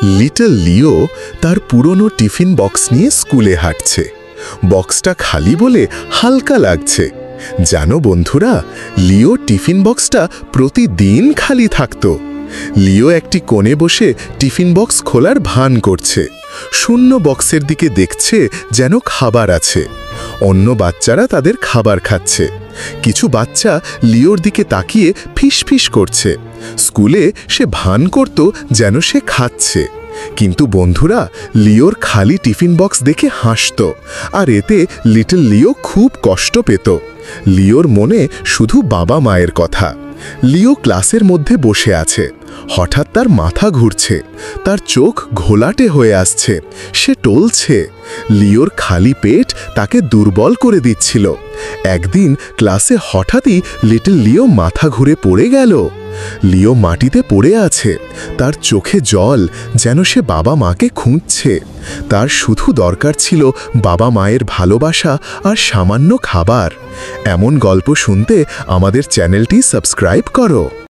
Little লিও তার পুরনো tiffin box নিয়ে স্কুলে হাঁটছে। বক্সটা খালি বলে হালকা লাগছে। জানো বন্ধুরা, লিও টিফিন বক্সটা প্রতিদিন খালি থাকত। লিও একটি কোণে বসে টিফিন বক্স খোলার ভান করছে। শূন্য বক্সের দিকে দেখছে যেন খাবার আছে। অন্য বাচ্চারা তাদের খাবার খাচ্ছে। কিছু বাচ্চা লিওর দিকে তাকিয়ে ফিসফিস করছে। স্কুলে সে ভান করত যেন সে খাচ্ছে। কিন্তু বন্ধুরা, লিওর খালি টিফিন বক্স দেখে হাসত, আর এতে লিটল লিও খুব কষ্ট পেত। লিওর মনে শুধু বাবা মায়ের কথা। লিও ক্লাসের মধ্যে বসে আছে। হঠাৎ তার মাথা ঘুরছে, তার চোখ ঘোলাটে হয়ে আসছে, সে টলছে। লিওর খালি পেট তাকে দুর্বল করে দিচ্ছিল। একদিন ক্লাসে হঠাৎই লিটল লিও মাথা ঘুরে পড়ে গেল। লিও মাটিতে পড়ে আছে, তার চোখে জল, যেন সে বাবা মাকে খুঁজছে। তার শুধু দরকার ছিল বাবা মায়ের ভালোবাসা আর সামান্য খাবার। এমন গল্প শুনতে আমাদের চ্যানেলটি সাবস্ক্রাইব করো।